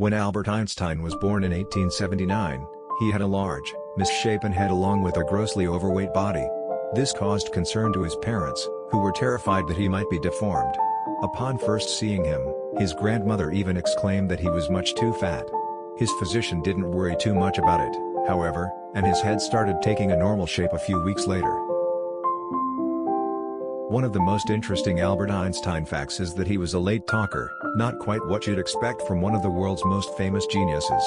When Albert Einstein was born in 1879, he had a large, misshapen head along with a grossly overweight body. This caused concern to his parents, who were terrified that he might be deformed. Upon first seeing him, his grandmother even exclaimed that he was much too fat. His physician didn't worry too much about it, however, and his head started taking a normal shape a few weeks later. One of the most interesting Albert Einstein facts is that he was a late talker, not quite what you'd expect from one of the world's most famous geniuses.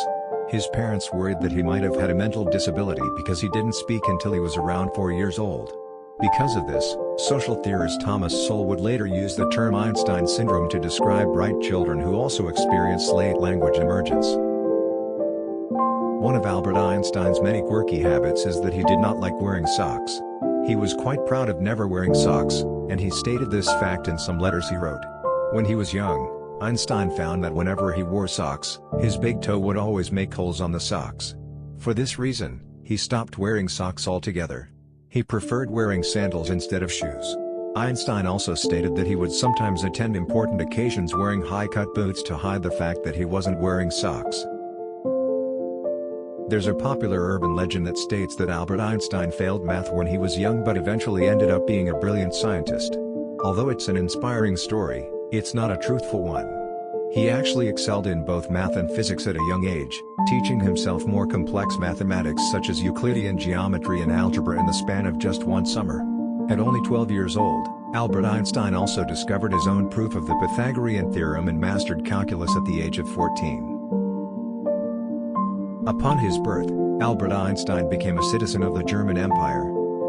His parents worried that he might have had a mental disability because he didn't speak until he was around 4 years old. Because of this, social theorist Thomas Sowell would later use the term Einstein syndrome to describe bright children who also experience late language emergence. One of Albert Einstein's many quirky habits is that he did not like wearing socks. He was quite proud of never wearing socks, and he stated this fact in some letters he wrote. When he was young, Einstein found that whenever he wore socks, his big toe would always make holes on the socks. For this reason, he stopped wearing socks altogether. He preferred wearing sandals instead of shoes. Einstein also stated that he would sometimes attend important occasions wearing high-cut boots to hide the fact that he wasn't wearing socks. There's a popular urban legend that states that Albert Einstein failed math when he was young but eventually ended up being a brilliant scientist. Although it's an inspiring story, it's not a truthful one. He actually excelled in both math and physics at a young age, teaching himself more complex mathematics such as Euclidean geometry and algebra in the span of just one summer. At only 12 years old, Albert Einstein also discovered his own proof of the Pythagorean theorem and mastered calculus at the age of 14. Upon his birth, Albert Einstein became a citizen of the German Empire.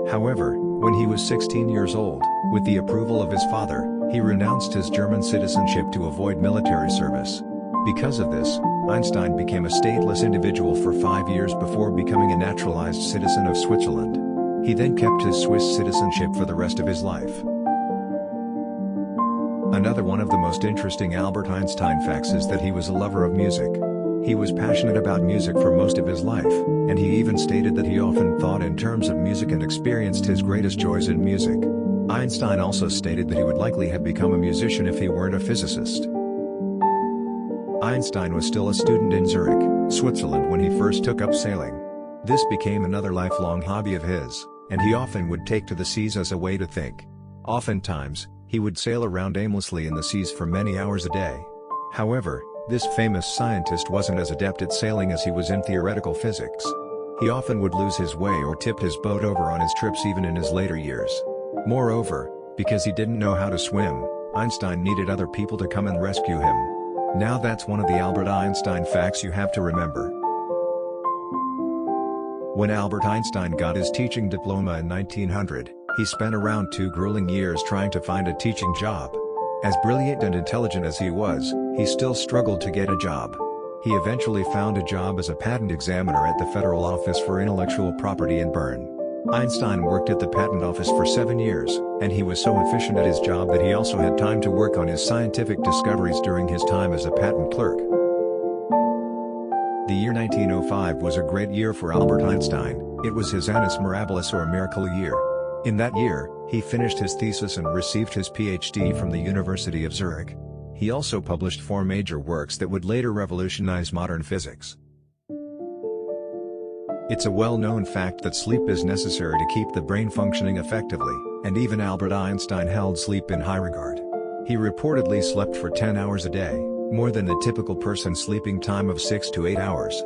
However, when he was 16 years old, with the approval of his father, he renounced his German citizenship to avoid military service. Because of this, Einstein became a stateless individual for 5 years before becoming a naturalized citizen of Switzerland. He then kept his Swiss citizenship for the rest of his life. Another one of the most interesting Albert Einstein facts is that he was a lover of music. He was passionate about music for most of his life, and he even stated that he often thought in terms of music and experienced his greatest joys in music. Einstein also stated that he would likely have become a musician if he weren't a physicist. Einstein was still a student in Zurich, Switzerland when he first took up sailing. This became another lifelong hobby of his, and he often would take to the seas as a way to think. Oftentimes, he would sail around aimlessly in the seas for many hours a day. However, this famous scientist wasn't as adept at sailing as he was in theoretical physics. He often would lose his way or tip his boat over on his trips even in his later years. Moreover, because he didn't know how to swim, Einstein needed other people to come and rescue him. Now that's one of the Albert Einstein facts you have to remember. When Albert Einstein got his teaching diploma in 1900, he spent around 2 grueling years trying to find a teaching job. As brilliant and intelligent as he was, he still struggled to get a job. He eventually found a job as a patent examiner at the Federal Office for Intellectual Property in Bern. Einstein worked at the patent office for 7 years, and he was so efficient at his job that he also had time to work on his scientific discoveries during his time as a patent clerk. The year 1905 was a great year for Albert Einstein. It was his annus mirabilis or miracle year. In that year, he finished his thesis and received his PhD from the University of Zurich. He also published 4 major works that would later revolutionize modern physics. It's a well-known fact that sleep is necessary to keep the brain functioning effectively, and even Albert Einstein held sleep in high regard. He reportedly slept for 10 hours a day, more than the typical person's sleeping time of 6 to 8 hours.